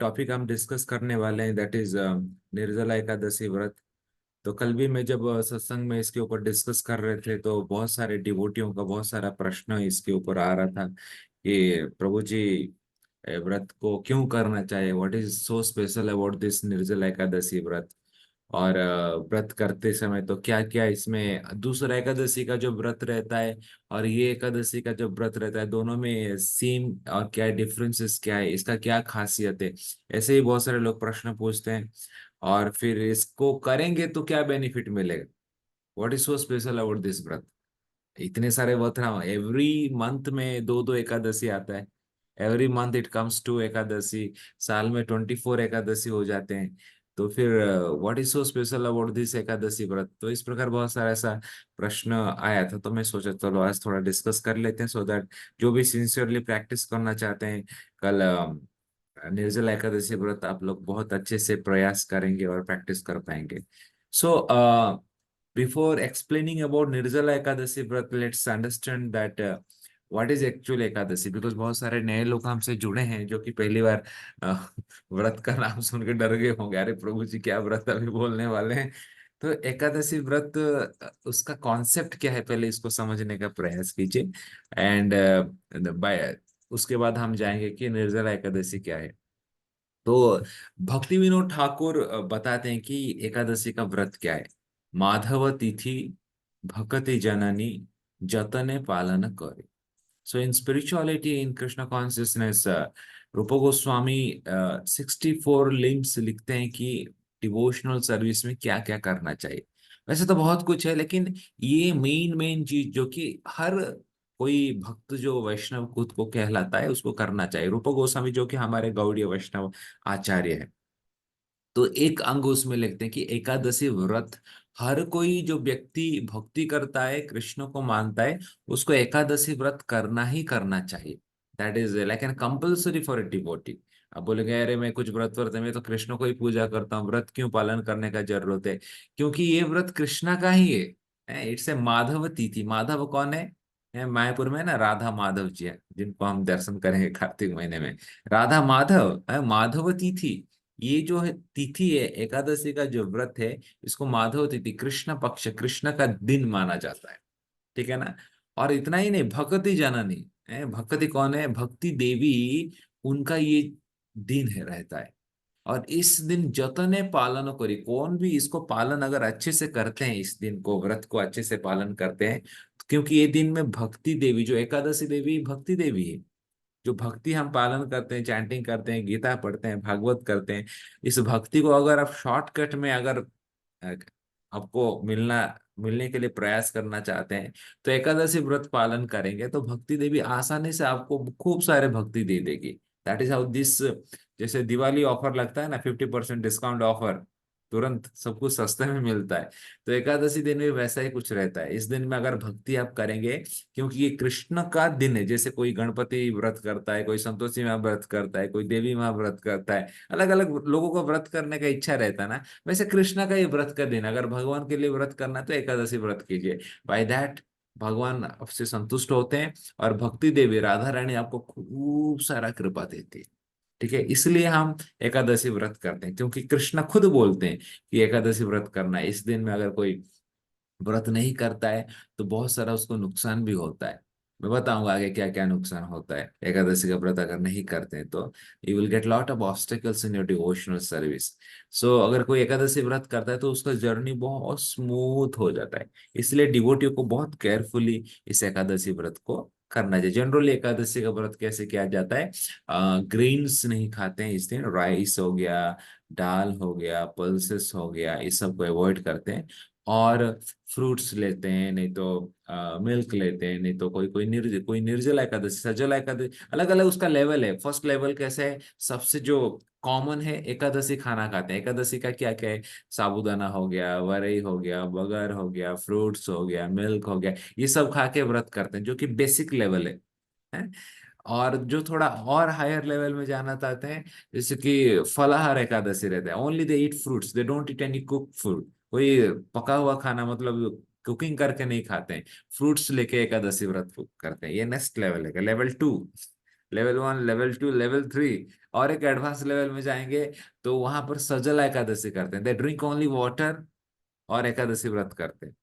Topic हम discuss करने वाले हैं, दैट इज निर्जला एकादशी व्रत। तो कल भी मैं जब सत्संग में इसके ऊपर डिस्कस कर रहे थे तो बहुत सारे डिवोटियों का बहुत सारा प्रश्न इसके ऊपर आ रहा था कि प्रभु जी व्रत को क्यों करना चाहिए, what is so special about this Nirjala Ekadashi व्रत। और व्रत करते समय तो क्या क्या इसमें दूसरा एकादशी का जो व्रत रहता है और ये एकादशी का जो व्रत रहता है, दोनों में सेम और क्या डिफरेंसेस क्या है, इसका क्या खासियत है। ऐसे ही बहुत सारे लोग प्रश्न पूछते हैं। और फिर इसको करेंगे तो क्या बेनिफिट मिलेगा, what is so special about this व्रत। इतने सारे व्रत हैं, एवरी मंथ में दो दो एकादशी आता है। Every month it comes to Ekadashi. साल में 24 एकादशी हो जाते हैं। तो फिर what is so special about this Ekadashi vrat. तो इस प्रकार बहुत सारा ऐसा प्रश्न आया था, तो मैं सोचा चलो आज थोड़ा डिस्कस कर लेते हैं, सो दैट जो भी सिंसियरली प्रैक्टिस करना चाहते हैं कल निर्जला एकादशी व्रत आप लोग बहुत अच्छे से प्रयास करेंगे और प्रैक्टिस कर पाएंगे। सो before explaining about Nirjala Ekadasi व्रत, let's understand that what is actual Ekadashi, because बहुत सारे नए लोग हमसे जुड़े हैं जो कि पहली बार व्रत का नाम सुन के डर गए होंगे, अरे प्रभु जी क्या व्रत अभी बोलने वाले हैं। तो एकादशी व्रत उसका कॉन्सेप्ट क्या है, पहले इसको समझने का प्रयास कीजिए। एंड बाय उसके बाद हम जाएंगे कि निर्जला एकादशी क्या है। तो भक्ति विनोद ठाकुर बताते हैं कि एकादशी का व्रत क्या है। माधव तिथि भक्ति जननी जतने पालन करे। So in spirituality in Krishna consciousness, Rupa Goswami 64 limbs लिखते हैं कि डिवोशनल सर्विस में क्या क्या करना चाहिए। वैसे तो बहुत कुछ है, लेकिन ये मेन मेन चीज जो कि हर कोई भक्त जो वैष्णव खुद को कहलाता है उसको करना चाहिए। रूप गोस्वामी जो कि हमारे गौड़ीय वैष्णव आचार्य है, तो एक अंग उसमें लिखते हैं कि एकादशी व्रत हर कोई जो व्यक्ति भक्ति करता है, कृष्ण को मानता है, उसको एकादशी व्रत करना ही करना चाहिए। That is like an compulsory for a devotee. अब बोलेंगे अरे मैं कुछ व्रत है, मैं तो कृष्ण को ही पूजा करता हूँ, व्रत क्यों पालन करने का जरूरत है। क्योंकि ये व्रत कृष्णा का ही है। इट्स ए माधव तिथि। माधव कौन है? मायापुर में ना राधा माधव जी है, जिनको हम दर्शन करेंगे कार्तिक महीने में। राधा माधव माधव तिथि। ये जो है तिथि है एकादशी का जो व्रत है, इसको माधव तिथि, कृष्ण पक्ष, कृष्ण का दिन माना जाता है। ठीक है ना। और इतना ही नहीं, भक्ति जननी भक्ति कौन है? भक्ति देवी। उनका ये दिन है, रहता है। और इस दिन जतने पालन करी, कौन भी इसको पालन अगर अच्छे से करते हैं, इस दिन को व्रत को अच्छे से पालन करते हैं, क्योंकि ये दिन में भक्ति देवी, जो एकादशी देवी भक्ति देवी है, जो भक्ति हम पालन करते हैं, चैंटिंग करते हैं, गीता पढ़ते हैं, भागवत करते हैं, इस भक्ति को अगर आप शॉर्टकट में अगर अ, आपको मिलने के लिए प्रयास करना चाहते हैं, तो एकादशी व्रत पालन करेंगे तो भक्ति देवी आसानी से आपको खूब सारे भक्ति दे देगी। That is how this. जैसे दिवाली ऑफर लगता है ना, 50% डिस्काउंट ऑफर, तुरंत सब कुछ सस्ते में मिलता है। तो एकादशी दिन में वैसा ही कुछ रहता है। इस दिन में अगर भक्ति आप करेंगे, क्योंकि ये कृष्ण का दिन है, जैसे कोई गणपति व्रत करता है, कोई संतोषी माँ व्रत करता है, कोई देवी माँ व्रत करता है, अलग अलग लोगों को व्रत करने का इच्छा रहता है ना। वैसे कृष्ण का ये व्रत का दिन, अगर भगवान के लिए व्रत करना है तो एकादशी व्रत कीजिए। बाय दैट भगवान आपसे संतुष्ट होते हैं और भक्ति देवी राधा रानी आपको खूब सारा कृपा देती है। ठीक है, इसलिए हम एकादशी व्रत करते हैं, क्योंकि कृष्ण खुद बोलते हैं कि एकादशी व्रत करना है। इस दिन में अगर कोई व्रत नहीं करता है तो बहुत सारा उसको नुकसान भी होता है। मैं बताऊंगा आगे क्या क्या नुकसान होता है एकादशी का व्रत अगर नहीं करते हैं तो। You will get lot of obstacles in your devotional service. So अगर कोई एकादशी व्रत करता है तो उसका जर्नी बहुत स्मूथ हो जाता है। इसलिए डिवोटियों को बहुत केयरफुली इस एकादशी व्रत को करना चाहिए। जनरली एकादशी का व्रत कैसे किया जाता है? ग्रेन्स नहीं खाते हैं इस दिन, राइस हो गया, दाल हो गया, पल्सेस हो गया, इस सब को अवॉइड करते हैं। और फ्रूट्स लेते हैं, नहीं तो मिल्क लेते हैं, नहीं तो कोई निर्जला एकादशी, सजला एकादशी, अलग अलग उसका लेवल है। फर्स्ट लेवल कैसे है? सबसे जो कॉमन है, एकादशी खाना खाते हैं। एकादशी का क्या क्या है? साबूदाना हो गया, वरई हो गया, बगर हो गया, फ्रूट्स हो गया, मिल्क हो गया, ये सब खा के व्रत करते हैं, जो कि बेसिक लेवल है। और जो थोड़ा और हायर लेवल में जाना चाहते हैं, जैसे कि फलाहार एकादशी रहता है, only they eat fruits, they don't eat any cook food. कोई पका हुआ खाना मतलब कुकिंग करके नहीं खाते हैं, फ्रूट्स लेके एकादशी व्रत करते हैं। ये नेक्स्ट लेवल है, लेवल 2। लेवल 1, लेवल 2, लेवल 3, और एक एडवांस लेवल में जाएंगे तो वहां पर सजल एकादशी करते हैं, दे ड्रिंक ओनली वाटर और एकादशी व्रत करते हैं।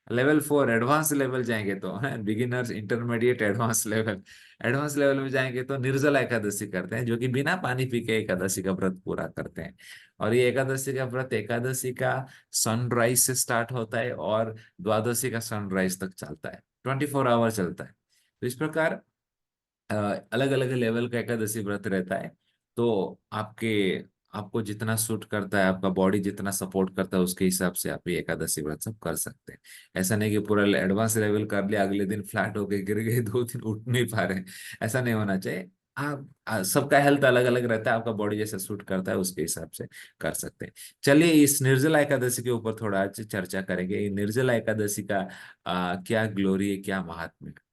लेवल 4 एडवांस लेवल जाएंगे तो है, beginners, intermediate, advance level. Advance level में जाएंगे तो निर्जला एकादशी करते हैं, जो कि बिना पानी पी के एकादशी का व्रत पूरा करते हैं। और ये एकादशी का व्रत एकादशी का सनराइज से स्टार्ट होता है और द्वादशी का सनराइज तक चलता है, 24 आवर चलता है। तो इस प्रकार अलग अलग लेवल का एकादशी व्रत रहता है। तो आपको जितना सूट करता है, आपका बॉडी जितना सपोर्ट करता है, उसके हिसाब से आप ये एकादशी व्रत सब कर सकते हैं। ऐसा नहीं कि पूरा एडवांस लेवल कर लिया, अगले दिन फ्लैट होके गिर गए, 2 दिन उठ नहीं पा रहे हैं। ऐसा नहीं होना चाहिए। आप सबका हेल्थ अलग अलग रहता है, आपका बॉडी जैसा सूट करता है उसके हिसाब से कर सकते हैं। चलिए इस निर्जला एकादशी के ऊपर थोड़ा आज चर्चा करेंगे। ये निर्जला एकादशी का क्या ग्लोरी है, क्या महात्म्य है।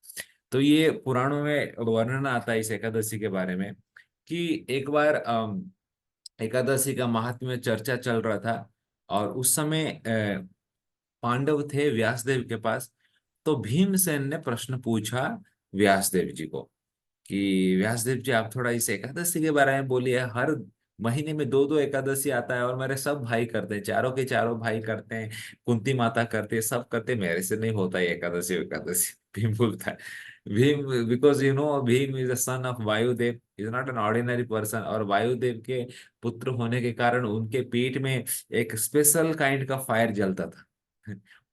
तो ये पुराणों में वर्णन आता है इस एकादशी के बारे में कि एक बार एकादशी का महात्म्य चर्चा चल रहा था। और उस समय पांडव थे व्यासदेव के पास। तो भीमसेन ने प्रश्न पूछा व्यासदेव जी को कि व्यासदेव जी आप थोड़ा इस एकादशी के बारे में बोलिए। हर महीने में दो दो एकादशी आता है और मेरे सब भाई करते हैं, चारों के चारों भाई करते हैं, कुंती माता करते हैं, सब करते हैं, मेरे से नहीं होता है एकादशी एकादशी। भीम बोलता है, Bhim because Bhim is the son of Vayudev, is not an ordinary person. और वायुदेव के पुत्र होने के कारण उनके पेट में एक स्पेशल काइंड का फायर जलता था।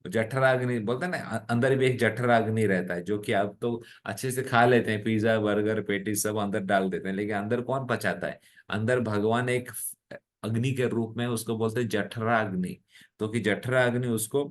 जठराग्नि बोलते हैं ना, अंदर भी एक जठराग्नि रहता है, जो कि आप तो अच्छे से खा लेते हैं, पिज्जा बर्गर पेटी सब अंदर डाल देते हैं, लेकिन अंदर कौन पचाता है? अंदर भगवान एक अग्नि के रूप में, उसको बोलते हैं जठरा अग्नि। तो कि जठरा अग्नि उसको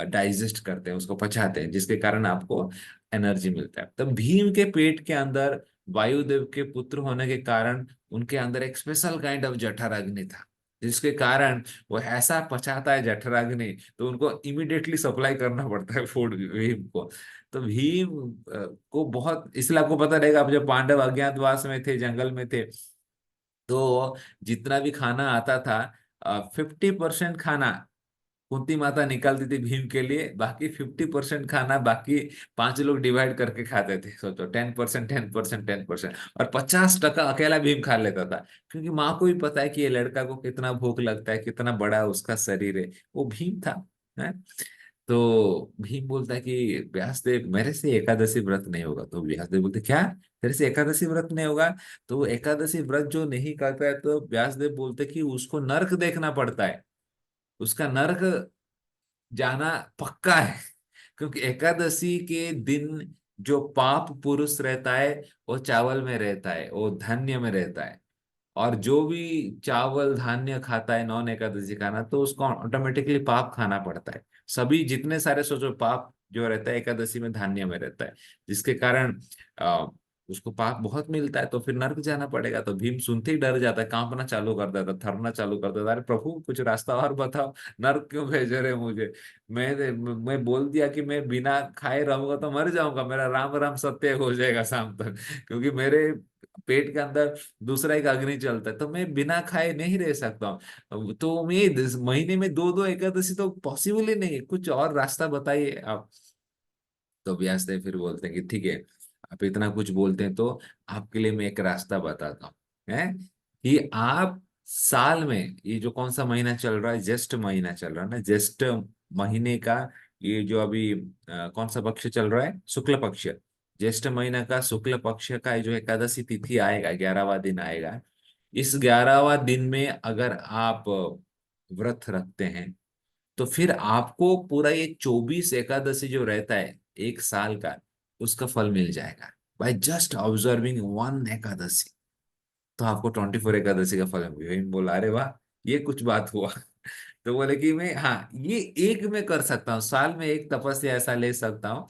डाइजेस्ट करते हैं, उसको पचाते हैं, जिसके कारण आपको एनर्जी मिलता है। तो भीम के पेट के अंदर वायुदेव के पुत्र होने के कारण उनके अंदर एक स्पेशल काइंड ऑफ जठराग्नि था, जिसके कारण वो ऐसा पचाता है जठराग्नि, तो उनको इमिडिएटली सप्लाई करना पड़ता है फूड भीम को। तो भीम को बहुत, इसलिए आपको पता रहेगा, अब जब पांडव अज्ञातवास में थे, जंगल में थे, तो जितना भी खाना आता था 50% खाना कुंती माता निकालती थी भीम के लिए, बाकी 50% खाना बाकी 5 लोग डिवाइड करके खाते थे। सोचो, 10%, 10%, 10%, और 50% अकेला भीम खा लेता था। क्योंकि माँ को भी पता है कि ये लड़का को कितना भूख लगता है, कितना बड़ा उसका शरीर है, वो भीम था। है? तो भीम बोलता है कि व्यासदेव मेरे से एकादशी व्रत नहीं होगा। तो व्यासदेव बोलते क्या, तेरे से एकादशी व्रत नहीं होगा? तो वो एकादशी व्रत जो नहीं करता है, तो व्यासदेव बोलते कि उसको नरक देखना पड़ता है, उसका नरक जाना पक्का है। क्योंकि एकादशी के दिन जो पाप पुरुष रहता है वो चावल में रहता है, वो धान्य में रहता है। और जो भी चावल धान्य खाता है नॉन एकादशी खाना, तो उसको ऑटोमेटिकली पाप खाना पड़ता है। सभी जितने सारे सोचो पाप जो रहता है एकादशी में धान्य में रहता है, जिसके कारण आ, उसको पाप बहुत मिलता है, तो फिर नरक जाना पड़ेगा। तो भीम सुनते ही डर जाता है, कांपना चालू कर देता, थरना चालू कर देता, अरे प्रभु कुछ रास्ता और बताओ, नरक क्यों भेज रहे हैं मुझे? मैं बोल दिया कि मैं बिना खाए रहूंगा तो मर जाऊंगा, मेरा राम राम सत्य हो जाएगा शाम तक, क्योंकि मेरे पेट के अंदर दूसरा एक अग्नि चलता है, तो मैं बिना खाए नहीं रह सकता हूँ। तो मैं महीने में दो दो एकादशी तो पॉसिबल ही नहीं है, कुछ और रास्ता बताइए आप। तो व्यासदेव फिर बोलते हैं कि ठीक है, आप इतना कुछ बोलते हैं तो आपके लिए मैं एक रास्ता बताता हूँ, है कि आप साल में, ये जो कौन सा महीना चल रहा है, ज्येष्ठ महीना चल रहा है ना, ज्येष्ठ महीने का ये जो अभी कौन सा पक्ष चल रहा है, शुक्ल पक्ष। ज्येष्ठ महीना का शुक्ल पक्ष का ये जो एकादशी तिथि आएगा, 11वां दिन आएगा, इस 11वां दिन में अगर आप व्रत रखते हैं, तो फिर आपको पूरा ये 24 एकादशी जो रहता है एक साल का, उसका फल मिल जाएगा by just observing one Ekadashi. तो आपको 24 एकादशी का फल मिलेगा। बोला अरे वाह, ये कुछ बात हुआ। तो बोले कि मैं, हाँ, ये एक मैं कर सकता हूँ, साल में एक तपस्या ऐसा ले सकता हूँ,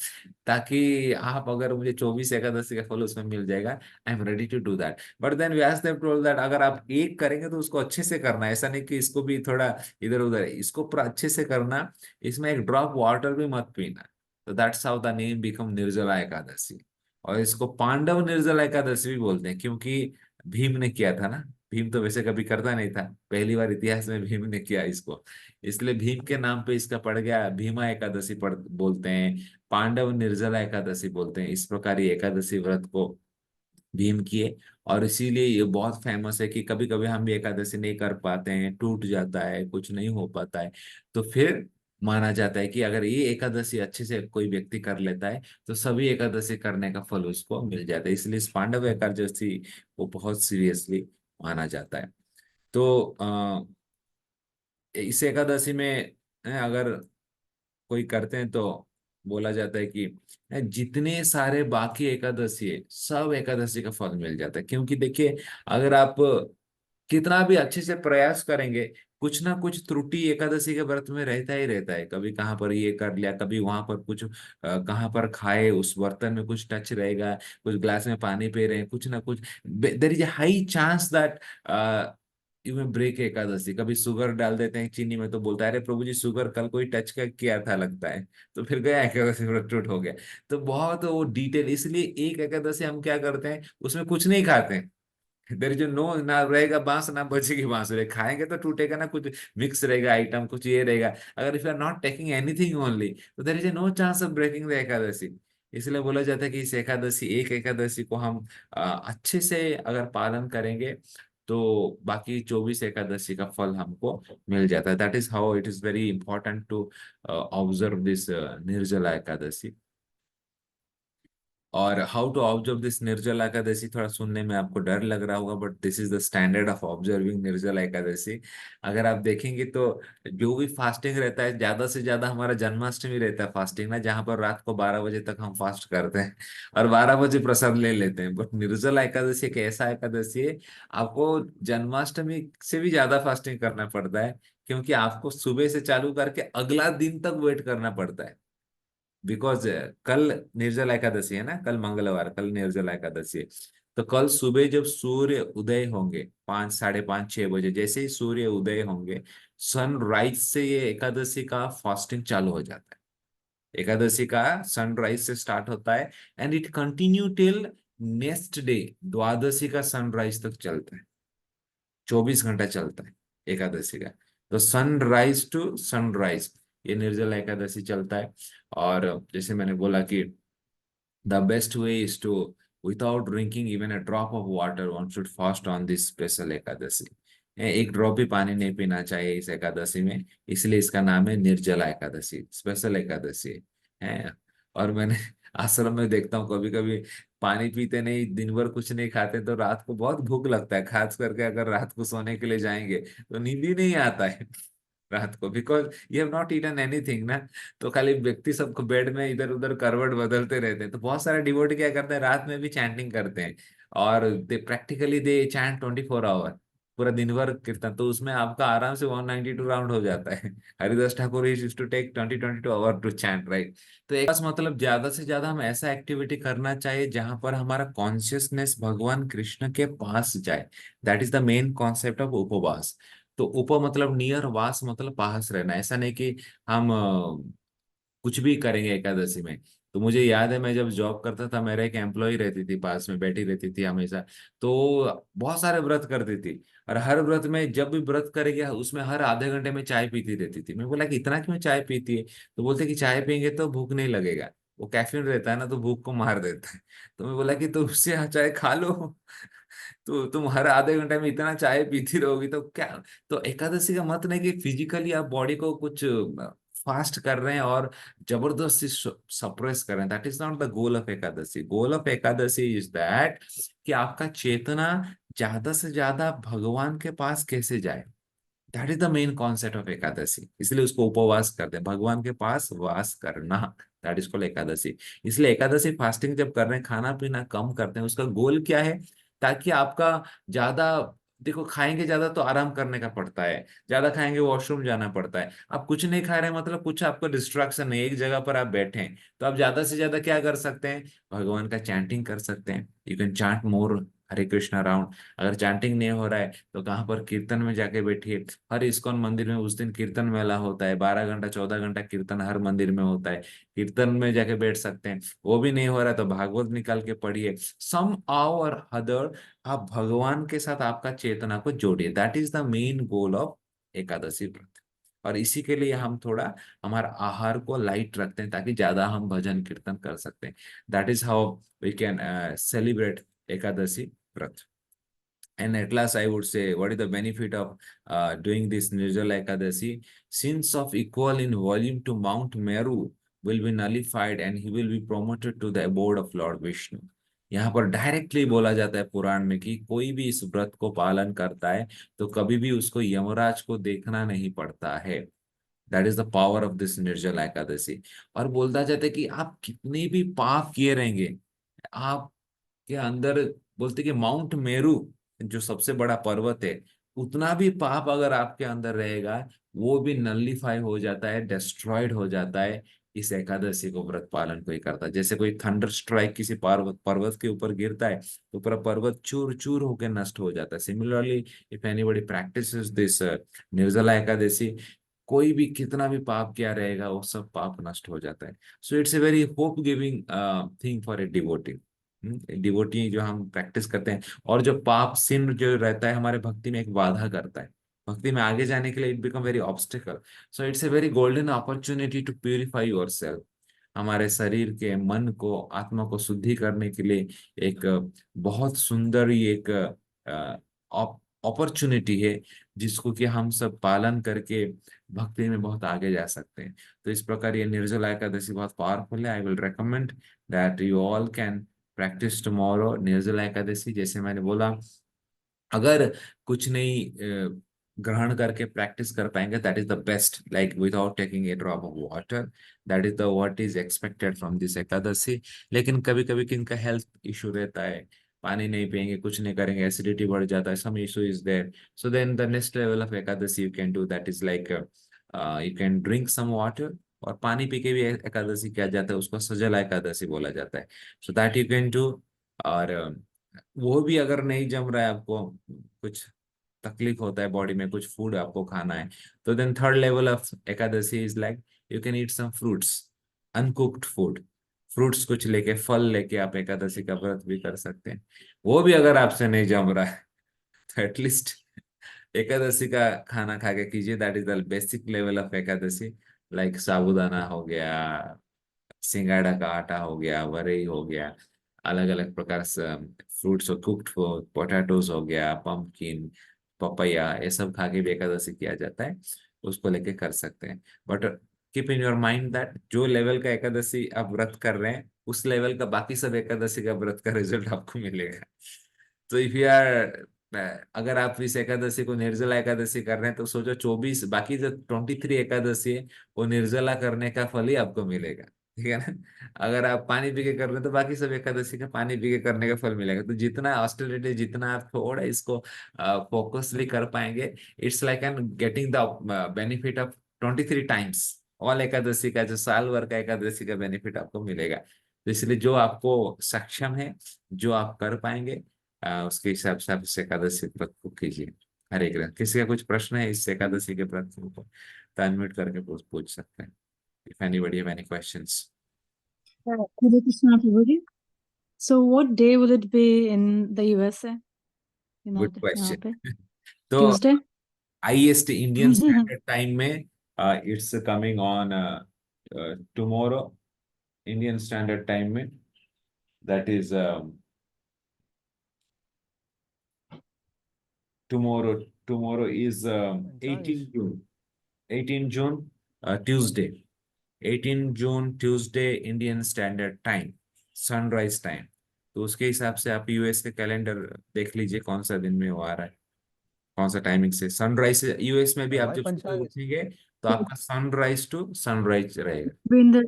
ताकि आप अगर मुझे 24 एकादशी का फल उसमें मिल जाएगा, I am ready to do that. But then Vyasadev told that अगर आप एक करेंगे तो उसको अच्छे से करना है, ऐसा नहीं कि इसको भी थोड़ा इधर उधर, इसको पूरा अच्छे से करना, इसमें एक ड्रॉप वाटर भी मत पीना। तो that's how the name become निर्जला एकादशी। और इसको पांडव निर्जला एकादशी भी बोलते हैं, क्योंकि भीम ने किया था ना। भीम तो वैसे कभी करता नहीं था, पहली बार इतिहास में भीम ने किया इसको, इसलिए भीम के नाम पे इसका पड़ गया, भीमा एकादशी पढ़ बोलते हैं, पांडव निर्जला एकादशी बोलते हैं। इस प्रकार ये एकादशी व्रत को भीम की है। और इसीलिए ये बहुत फेमस है कि कभी कभी हम भी एकादशी नहीं कर पाते हैं, टूट जाता है, कुछ नहीं हो पाता है, तो फिर माना जाता है कि अगर ये एकादशी अच्छे से कोई व्यक्ति कर लेता है तो सभी एकादशी करने का फल उसको मिल जाता है। इसलिए इस पांडव एकादशी को बहुत सीरियसली माना जाता है। तो इस एकादशी में अगर कोई करते हैं तो बोला जाता है कि जितने सारे बाकी एकादशी है सब एकादशी का फल मिल जाता है। क्योंकि देखिए, अगर आप कितना भी अच्छे से प्रयास करेंगे, कुछ ना कुछ त्रुटि एकादशी के व्रत में रहता ही रहता है। कभी कहाँ पर ये कर लिया, कभी वहां पर कुछ कहाँ पर खाए, उस बर्तन में कुछ टच रहेगा, कुछ ग्लास में पानी पी रहे हैं, कुछ ना कुछ, देर is A high chance that you में ब्रेक एकादशी। कभी शुगर डाल देते हैं चीनी में तो बोलता है अरे प्रभु जी शुगर कल कोई टच का किया था लगता है, तो फिर गया एकादशी व्रत टूट हो गया। तो बहुत वो डिटेल, इसलिए एक एकादशी हम क्या करते हैं उसमें कुछ नहीं खाते हैं। देर जो नो ना रहेगा बांस ना बचेगी बांसुरी, खाएंगे तो टूटेगा ना, कुछ मिक्स रहेगा आइटम, कुछ ये रहेगा। अगर if you are not taking anything only तो there is a no chance of breaking the Ekadashi. इसलिए बोला जाता है कि इस एकादशी, एक एकादशी को हम अच्छे से अगर पालन करेंगे तो बाकी 24 एकादशी का फल हमको मिल जाता है। That is how it is very important to observe this Nirjala Ekadashi. और how to observe this Nirjala Ekadashi, थोड़ा सुनने में आपको डर लग रहा होगा, but this is the standard of observing Nirjala Ekadashi. अगर आप देखेंगे तो जो भी फास्टिंग रहता है, ज्यादा से ज्यादा हमारा जन्माष्टमी रहता है फास्टिंग ना, जहाँ पर रात को 12 बजे तक हम फास्ट करते हैं और 12 बजे प्रसाद ले लेते हैं। बट निर्जला एकादशी एक ऐसा एकादशी है, आपको जन्माष्टमी से भी ज्यादा फास्टिंग करना पड़ता है। क्योंकि आपको सुबह से चालू करके अगला दिन तक वेट करना पड़ता है। बिकॉज कल निर्जला एकादशी है ना, कल मंगलवार, कल निर्जला एकादशी है। तो कल सुबह जब सूर्य उदय होंगे 5, 5:30, 6 बजे, जैसे ही सूर्य उदय होंगे, सनराइज से ये एकादशी का फास्टिंग चालू हो जाता है। एकादशी का सनराइज से स्टार्ट होता है and it continue till next day, Dwadashi का सनराइज तक चलता है। 24 घंटा चलता है एकादशी का। तो सनराइज टू सनराइज ये निर्जला एकादशी चलता है। और जैसे मैंने बोला कि the best way is to, without drinking even a drop of water, one should fast on this special Ekadashi. एक ड्रॉप भी पानी नहीं पीना चाहिए इस एकादशी में, इसलिए इसका नाम है निर्जला एकादशी, स्पेशल एकादशी है। और मैंने आश्रम में देखता हूँ कभी कभी पानी पीते नहीं, दिन भर कुछ नहीं खाते, तो रात को बहुत भूख लगता है, खास करके अगर रात को सोने के लिए जाएंगे तो नींद ही नहीं आता है रात को, because you have not eaten anything ना। तो खाली व्यक्ति सबको बेड में इधर उधर करवट बदलते रहते हैं। तो बहुत सारे डिवोटी क्या करते हैं, रात में भी चैंटिंग करते हैं, और दे प्रैक्टिकली दे चैंट 24 आवर, पूरा दिन भर कीर्तन। तो उसमें आपका आराम से 192 राउंड हो जाता है। Haridas Thakur used to take 22 hour to chant, right. तो एक बस मतलब ज्यादा से ज्यादा हम ऐसा एक्टिविटी करना चाहिए जहां पर हमारा कॉन्शियसनेस भगवान कृष्ण के पास जाए। That is the main concept of उपवास। तो उप मतलब नियर, वास मतलब पास रहना। ऐसा नहीं कि हम कुछ भी करेंगे एकादशी में। तो मुझे याद है मैं जब जॉब करता था, मेरा एक एम्प्लॉय रहती थी पास में, बैठी रहती थी हमेशा। तो बहुत सारे व्रत करती थी, और हर व्रत में जब भी व्रत करेगी उसमें हर आधे घंटे में चाय पीती रहती थी। मैं बोला कि इतना क्यों चाय पीती है? तो बोलते कि चाय पियेंगे तो भूख नहीं लगेगा, वो कैफीन रहता है ना तो भूख को मार देता है। तो मैं बोला कि तुम उससे चाय खा लो। तो तुम हर आधे घंटे में इतना चाय पीती रहोगी तो क्या? तो एकादशी का मत नहीं कि फिजिकली आप बॉडी को कुछ फास्ट कर रहे हैं और जबरदस्ती सप्रेस कर रहे हैं। That is not the goal of Ekadashi. Goal of Ekadashi is that कि आपका चेतना ज्यादा से ज्यादा भगवान के पास कैसे जाए। That is the main concept of Ekadashi. इसलिए उसको उपवास करते हैं, भगवान के पास वास करना। That is called Ekadashi. इसलिए एकादशी फास्टिंग जब कर रहे हैं, खाना पीना कम करते हैं, उसका गोल क्या है? ताकि आपका ज्यादा, देखो खाएंगे ज्यादा तो आराम करने का पड़ता है, ज्यादा खाएंगे वॉशरूम जाना पड़ता है। आप कुछ नहीं खा रहे हैं मतलब कुछ आपका डिस्ट्रैक्शन नहीं, एक जगह पर आप बैठे हैं, तो आप ज्यादा से ज्यादा क्या कर सकते हैं? भगवान का चैंटिंग कर सकते हैं। You can chant more Hare Krishna round. अगर चैंटिंग नहीं हो रहा है तो कहाँ पर कीर्तन में जाके बैठिए। हर इस्कॉन मंदिर में उस दिन कीर्तन मेला होता है, 12 घंटा 14 घंटा कीर्तन हर मंदिर में होता है, कीर्तन में जाके बैठ सकते हैं। वो भी नहीं हो रहा है तो भागवत निकाल के पढ़िए। सम आओ और अदर, आप भगवान के साथ आपका चेतना को जोड़िए। That is the main goal of Ekadashi व्रत। और इसी के लिए हम थोड़ा हमारा आहार को लाइट रखते हैं ताकि ज्यादा हम भजन कीर्तन कर सकते हैं। That is how we can celebrate ekadasi vrat. And at last, I would say, what is the benefit of doing this Nirjala Ekadasi? Sins of equal in volume to Mount Meru will be nullified and he will be promoted to the abode of Lord Vishnu. यहाँ पर directly बोला जाता है पुराण में कि कोई भी इस व्रत को पालन करता है तो कभी भी उसको यमराज को देखना नहीं पड़ता है. That is the power of this Nirjala Ekadashi. और बोलता जाता है कि आप कितने भी पाप किए रहेंगे, आप के अंदर, बोलते कि माउंट मेरू जो सबसे बड़ा पर्वत है, उतना भी पाप अगर आपके अंदर रहेगा वो भी नलिफाई हो जाता है, डिस्ट्रॉयड हो जाता है इस एकादशी को व्रत पालन कोई करता है. जैसे कोई थंडर स्ट्राइक किसी पर्वत पर्वत के ऊपर गिरता है तो पूरा पर्वत चूर चूर होकर नष्ट हो जाता है. Similarly, if anybody practices this Nirjala Ekadashi, कोई भी कितना भी पाप किया रहेगा वो सब पाप नष्ट हो जाता है. सो it's a very hope giving thing for a devotee. Devotee जो हम प्रैक्टिस करते हैं, और जो पाप सिन जो रहता है हमारे भक्ति में एक बाधा करता है, भक्ति में आगे जाने के लिए it become very obstacle. So it's a very golden opportunity to purify yourself. हमारे शरीर के, मन को, आत्मा को शुद्धि करने के लिए एक बहुत सुंदर ये एक अपॉर्चुनिटी है जिसको कि हम सब पालन करके भक्ति में बहुत आगे जा सकते हैं. तो इस प्रकार ये निर्जला एकादशी बहुत पावरफुल है. I will recommend that you all can practice tomorrow Nirjala Ekadashi. जैसे मैंने बोला, अगर कुछ नहीं ग्रहण करके प्रैक्टिस कर पाएंगे, that is the best, like without taking a drop of water, that is the what is expected from this Ekadashi. लेकिन कभी कभी किनका हेल्थ इशू रहता है, पानी नहीं पियेंगे, कुछ नहीं करेंगे, एसिडिटी बढ़ जाता है, some issue is there. So then the next level of Ekadashi you can do, that is like you can drink some water. और पानी पी के भी एकादशी किया जाता है, उसको सजला एकादशी बोला जाता है. So that you can do. और वो भी अगर नहीं जम रहा है, आपको कुछ तकलीफ होता है बॉडी में, कुछ फूड आपको खाना है, तो then third level of Ekadashi is like you can eat some fruits, uncooked food. Fruits कुछ लेके, फल लेके आप एकादशी का व्रत भी कर सकते हैं. वो भी अगर आपसे नहीं जम रहा है तो एटलीस्ट एकादशी का खाना खा के कीजिए. That is the basic level of Ekadashi. Like साबूदाना हो गया, सिंगाड़ा का आटा हो गया, वरई हो गया, अलग अलग प्रकार से फ्रूट्स और कुक्ड पोटैटोज हो गया, पंपकिन, पपैया, ये सब खा के भी एकादशी किया जाता है. उसको लेके कर सकते हैं. But keep in your mind that जो लेवल का एकादशी आप व्रत कर रहे हैं, उस लेवल का बाकी सब एकादशी का व्रत का रिजल्ट आपको मिलेगा. तो इफ यू आर, अगर आप इस एकादशी को निर्जला एकादशी कर रहे हैं तो सोचो 24 बाकी जो 23 एकादशी है वो निर्जला करने का फल ही आपको मिलेगा. ठीक है ना. अगर आप पानी पी के कर रहे हैं तो बाकी सब एकादशी का पानी पी के करने का फल मिलेगा. तो जितना ऑस्टेरिटी, जितना आप थोड़ा इसको फोकसली कर पाएंगे, it's like an getting the benefit of 23 times all Ekadashi का, जो साल भर का एकादशी का बेनिफिट आपको मिलेगा. तो इसलिए जो आपको सक्षम है, जो आप कर पाएंगे, उसके हिसाब से आप इस एकादशी व्रत को कीजिए. हरे कृष्ण. किसी का कुछ प्रश्न है इस एकादशी के व्रत के ऊपर तो अनम्यूट करके पूछ सकते हैं. If anybody have any questions. Hare Krishna, Prabhuji. So what day will it be in the USA? Good यहाँ क्वेश्चन. पे तो Tuesday? IST Indian standard time में it's coming on tomorrow Indian standard time में. That is tomorrow. Tomorrow is 18 June. 18 June, Tuesday. 18 June Tuesday Indian standard time, sunrise time. तो उसके हिसाब से आप यूएस के कैलेंडर देख लीजिए कौन सा दिन में वो आ रहा है, कौन सा टाइमिंग से सनराइज. यूएस में भी आप माई जब सुबह पंचांग उठेंगे तो आपका सनराइज टू सनराइज रहेगा. in the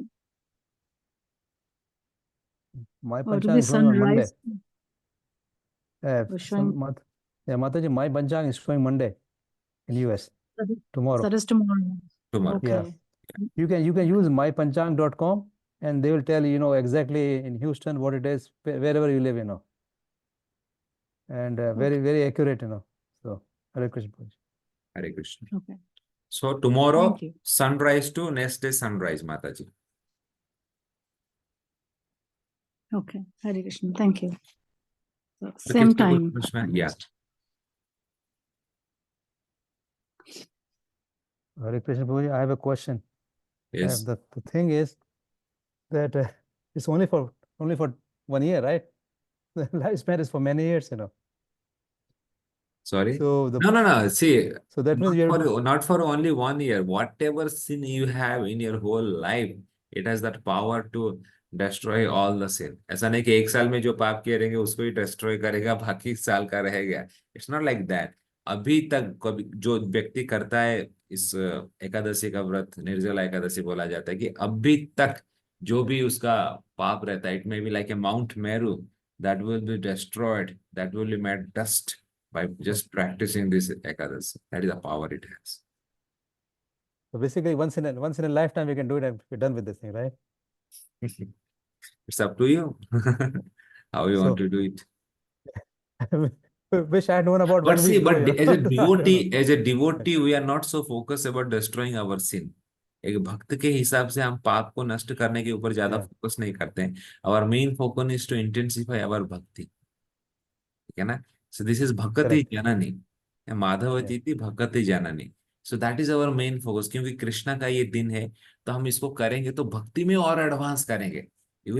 my or to be पंचांग showing on Monday. sunrise or showing Mataji, my panchang is showing Monday in US tomorrow. that is tomorrow. tomorrow. Yeah. Okay. You can use mypanchang.com and they will tell you, exactly in Houston what it is, wherever you live, and very, very accurate, So, Hare Krishna. Hare Krishna. Okay. So tomorrow Thank you. sunrise to next day sunrise, Mataji. Okay. Hare Krishna. Thank you. So, So same किसका कुछ time. प्रश्न है? Yeah. Hare Krishna, Prabhuji, I have a question. Yes. The thing is that it's only for 1 year, right? the lifespan is for many years, you know. Sorry? So No. See, so that means not for only 1 year. Whatever sin you have in your whole life, it has that power to destroy all the sin. ऐसा नहीं कि 1 साल में जो पाप किए रहेंगे उसको ही destroy करेगा, बाकी साल का रह गया. It's not like that. अभी तक कभी जो व्यक्ति करता है इस एकादशी का व्रत, निर्जला एकादशी बोला जाता है, कि अभी तक जो भी उसका पाप रहता है, it may be like a mount Meru, that will be destroyed, that will be made dust by just practicing this Ekadasi. That is the power it has. so basically once in a lifetime we can do it and we're done with this thing, right? It's up to you how you want So to do it. wish I had known about But 1 see, week ago, but you as a know. I don't know. devotee, we are not so focused about destroying our sin. एक भक्त के हिसाब से हम पाप को नष्ट करने के ऊपर ज्यादा Yeah. फोकस नहीं करते हैं. Our main focus is to intensify our bhakti. ठीक है ना? So this is Bhakati Correct. Janani. माधवती Yeah. थी भक्ति जाननी. So that is our main focus. क्योंकि कृष्णा का ये दिन है, तो हम इसको करेंगे तो भक्ति में और एडवांस करेंगे. You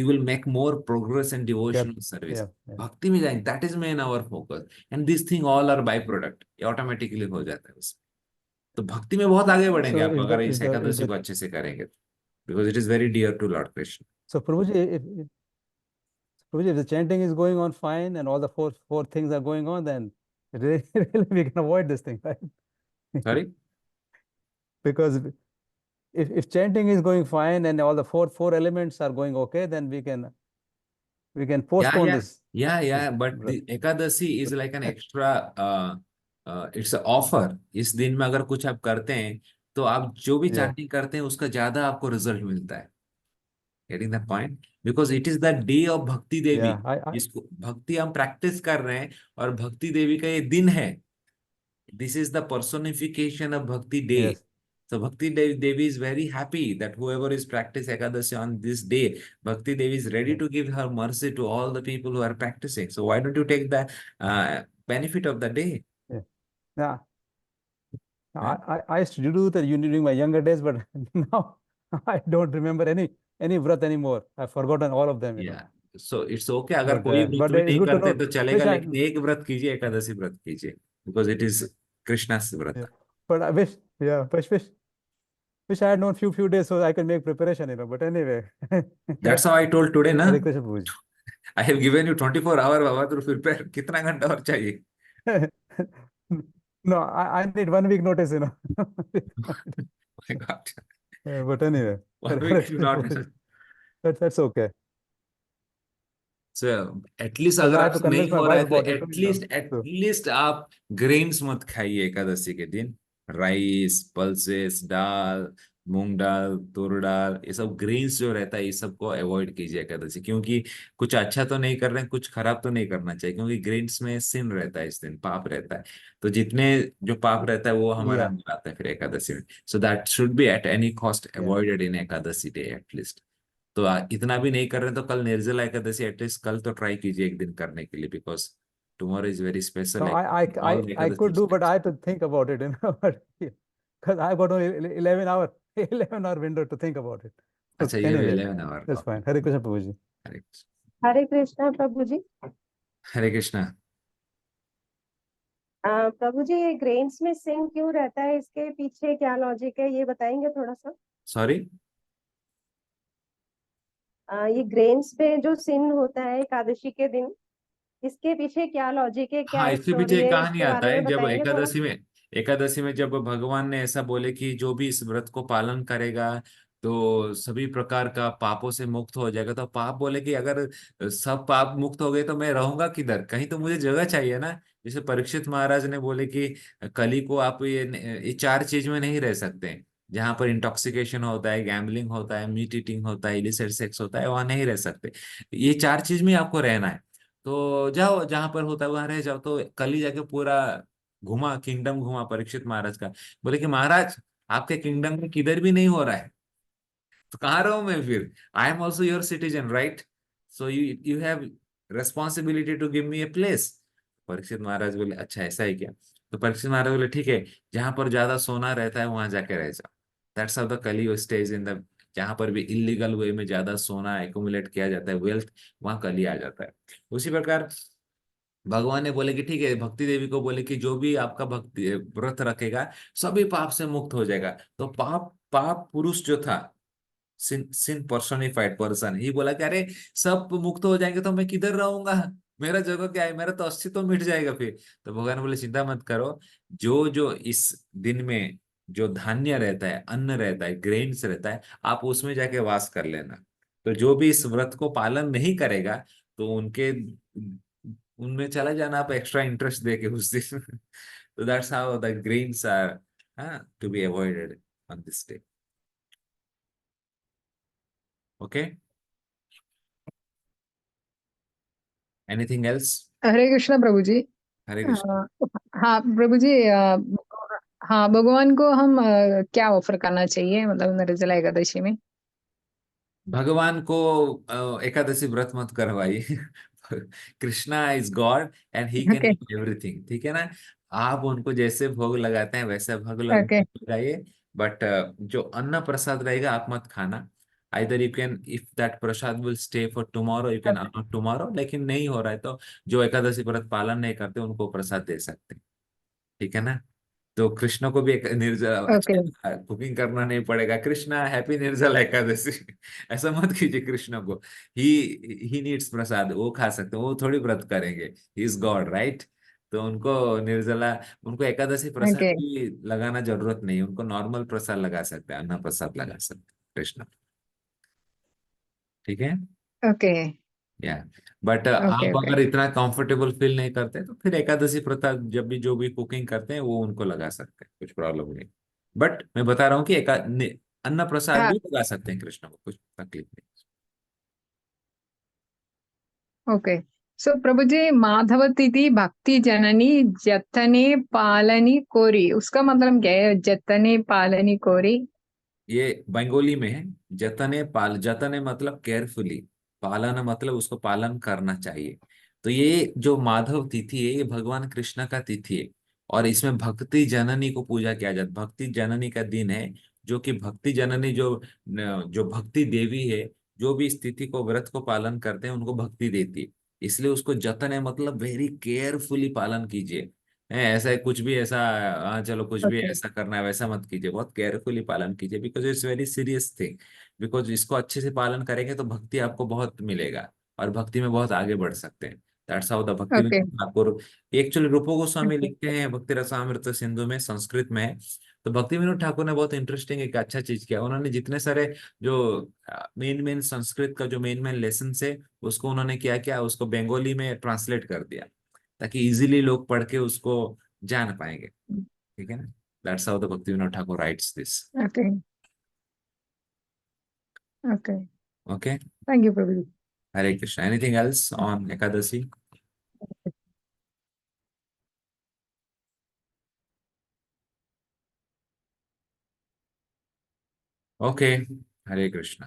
will make more progress in devotional service. Yeah. भक्ति में जाएंगे. That is main our focus. And this thing all are by product. ये ऑटोमेटिकली हो जाता है उसमें. तो भक्ति में बहुत आगे बढ़ेंगे So आप if अगर the इस if the if Ekadashi the को अच्छे से करेंगे. Because it is very dear to Lord Krishna. so Prabhuji, if the chanting is going on fine and all the four things are going on, then really, really we can avoid this thing, right? Sorry. Because if chanting is going fine and all the four elements are going okay, then we can postpone this But व्रत. the Ekadasi is like an extra, it's an offer. इस दिन में अगर कुछ आप करते हैं, तो आप जो भी Yeah. चैंटिंग करते हैं उसका ज्यादा आपको रिजल्ट मिलता है. Getting the point? Because it is the day of भक्ति देवी. Yeah, I इसको भक्ति हम प्रैक्टिस कर रहे हैं और भक्ति देवी का ये दिन है. This is the personification of Bhakti Day. yes. So Bhakti Devi is very happy that whoever is practice Ekadasi on this day, Bhakti Devi is ready Yeah. to give her mercy to all the people who are practicing. So why don't you take the benefit of the day? Yeah. Right? I used to do that during my younger days, but now I don't remember any व्रत anymore. I've forgotten all of them, you know. Yeah. So it's okay अगर But कोई व्रत but भी it's नहीं good to करते know. तो चलेगा, Wish I लेकिन एक व्रत कीजिए, एकादशी व्रत कीजिए, because it is Krishna's yeah. व्रत. But I wish I had known few days so I can make preparation, you know. But anyway, That's how I told today, ना. Hare Krishna Prabhuji. I have given you 24 hours बाबा, तो prepare. कितना घंटा और चाहिए? No, I need 1 week notice, you know. Oh my God. But anyway, 1 Hare week is Krishna not. Prabhuji. That's okay. So at least Because अगर I have to आपसे नहीं convince my हो रहा wife है तो about it too, you know. So at least आप grains मत खाइए एकादशी के दिन. राइस, पल्सेस, दाल, मूंग दाल, तूर दाल, ये सब ग्रेन्स जो रहता है, ये सबको अवॉइड कीजिए एकादशी. क्योंकि कुछ अच्छा तो नहीं कर रहे हैं, कुछ खराब तो नहीं करना चाहिए, क्योंकि ग्रेन्स में सिन रहता है, इस दिन पाप रहता है. तो जितने जो पाप रहता है वो हमारा yeah, अंदर आता है फिर एकादशी में. So that should be at any cost yeah. Avoided in Ekadashi day at least. तो इतना भी नहीं कर रहे तो कल निर्जला एकादशी एटलीस्ट कल तो ट्राई कीजिए एक दिन करने के लिए, because tomorrow is very special. No, I could do, but I have to think about it, you know. Because I've got only 11 hour window to think about it. So अच्छा, ये anyway, 11 आवर. that's fine. Hare Krishna Prabhuji. Hare Hare Krishna प्रभु जी। हरे कृष्णा. प्रभु जी, ये grains में सिंह क्यों रहता है, इसके पीछे क्या लॉजिक है, ये बताएंगे थोड़ा सा. सॉरी. ये ग्रेन्स पे जो सिन होता है एकादशी के दिन, इसके पीछे क्या लॉजिक है, क्या हाँ, इसके स्टोरी पीछे एक है, कहानी इसके आता बारे है. में जब बताएंगे थोड़ा. एकादशी में जब भगवान ने ऐसा बोले कि जो भी इस व्रत को पालन करेगा तो सभी प्रकार का पापों से मुक्त हो जाएगा. तो पाप बोले कि अगर सब पाप मुक्त हो गए तो मैं रहूंगा किधर, कहीं तो मुझे जगह चाहिए ना. जैसे परीक्षित महाराज ने बोले कि कली को आप ये 4 चीज में नहीं रह सकते. जहां पर इंटॉक्सिकेशन होता है, गैम्बलिंग होता है, मीट ईटिंग होता है, इलिसिट सेक्स होता है, वहां नहीं रह सकते. ये 4 चीज में आपको रहना है. तो जाओ जहां पर होता है वहां रह जाओ. तो कल ही जाके पूरा घुमा, किंगडम घुमा परीक्षित महाराज का. बोले कि महाराज आपके किंगडम में किधर भी नहीं हो रहा है, तो कहाँ रहूं मैं फिर. I am also your citizen, right. So you have responsibility to give me a place. Parikshit Maharaj बोले अच्छा ऐसा है क्या. तो परीक्षित महाराज बोले ठीक है, जहां पर ज्यादा सोना रहता है वहां जाके रह जाओ. दैट्स हाउ द कली स्टेज इन द जहां पर भी इलीगल वे में ज्यादा सोना एक्यूमुलेट किया जाता है, वेल्थ, वहां कली आ जाता है। उसी प्रकार भगवान ने बोले कि ठीक है, भक्ति देवी को बोले कि जो भी आपका भक्ति व्रत रखेगा सभी पाप से मुक्त हो जाएगा। तो पाप पाप पुरुष जो था, सिन सिन पर्सोनिफाइड पर्सन, ही बोला कि अरे सब मुक्त हो जाएंगे तो मैं किधर रहूंगा, मेरा जगह क्या है, मेरा तो अस्तित्व तो मिट जाएगा फिर। तो भगवान बोले चिंता मत करो, जो जो इस दिन में जो धान्य रहता है, अन्न रहता है, ग्रेन्स रहता है, आप उसमें जाके वास कर लेना। तो जो भी इस व्रत को पालन नहीं करेगा तो उनके उनमें चला जाना आप एक्स्ट्रा इंटरेस्ट देके उस दिन। तो that's how the grains are to be avoided on this day. Okay, anything else? Hare Krishna प्रभु जी। हरे अ, कृष्ण। हाँ प्रभु जी, हाँ भगवान को हम क्या ऑफर करना चाहिए, मतलब निर्जला एकादशी में? भगवान को एकादशी व्रत मत करवाइए। Krishna is God and he can okay eat everything, ठीक है ना। आप उनको जैसे भोग लगाते हैं वैसे भोग ओके लगाइए, बट जो अन्न प्रसाद रहेगा आप मत खाना। Either you can, if that Prasad will stay for tomorrow, you can earn tomorrow, लेकिन नहीं हो रहा है तो जो एकादशी व्रत पालन नहीं करते उनको प्रसाद दे सकते हैं, ठीक है ना। तो कृष्ण को भी एक निर्जला, ओके अच्छा कुकिंग करना नहीं पड़ेगा, कृष्णा हैप्पी निर्जला एकादशी। ऐसा मत कीजिए कृष्ण को। ही नीड्स प्रसाद, वो खा सकते हैं, वो थोड़ी व्रत करेंगे, ही इज गॉड राइट। तो उनको निर्जला, उनको एकादशी प्रसाद ओके की लगाना जरूरत नहीं है, उनको नॉर्मल प्रसाद लगा सकते हैं, अन्न प्रसाद लगा सकते हैं कृष्ण, ठीक है। ओके या बट ओके आप ओके अगर इतना कंफर्टेबल फील नहीं करते तो फिर एकादशी प्रसाद जब भी जो भी कुकिंग करते हैं वो उनको लगा सकते हैं, कुछ प्रॉब्लम नहीं। बट मैं बता रहा हूँ कि अन्न प्रसाद हाँ भी लगा सकते हैं कृष्ण को, कुछ तकलीफ नहीं। ओके। सो प्रभु जी, माधव तिथि भक्ति जननी जतने पालनी कोरी, उसका मतलब क्या है, जतने पालनी कोरी? ये बंगाली में है। जतने मतलब केयरफुली, पालन मतलब उसको पालन करना चाहिए। तो ये जो माधव तिथि है ये भगवान कृष्ण का तिथि है, और इसमें भक्ति जननी को पूजा किया जाता है, भक्ति जननी का दिन है। जो कि भक्ति जननी जो भक्ति देवी है, जो भी इस तिथि को व्रत को पालन करते हैं उनको भक्ति देती है। इसलिए उसको जतन है मतलब वेरी केयरफुली पालन कीजिए। ऐसा है कुछ भी ऐसा, हाँ चलो कुछ भी ओके ऐसा करना है वैसा मत कीजिए, बहुत केयरफुली पालन कीजिए, because it's very serious thing. Because इसको अच्छे से पालन करेंगे तो भक्ति आपको बहुत मिलेगा, और भक्ति में बहुत आगे बढ़ सकते हैं। दैट्स हाउ द भक्ति ओके विनोद ठाकुर, एक्चुअली रूपो गोस्वामी ओके लिखते हैं भक्ति रसामृत सिंधु में, संस्कृत में है। तो भक्ति विनोद ठाकुर ने बहुत इंटरेस्टिंग एक अच्छा चीज किया, उन्होंने जितने सारे जो मेन मेन संस्कृत का जो मेन मेन लेसन है उसको उन्होंने क्या किया, उसको बंगाली में ट्रांसलेट कर दिया, ताकि इजीली लोग पढ़ के उसको जान पाएंगे, ठीक है ना। That's how the Bhakti Vinod Thakur writes this. Okay okay. Okay, thank you Prabhu ji. Hare Krishna. Anything else on Ekadashi? Okay, Hare Krishna.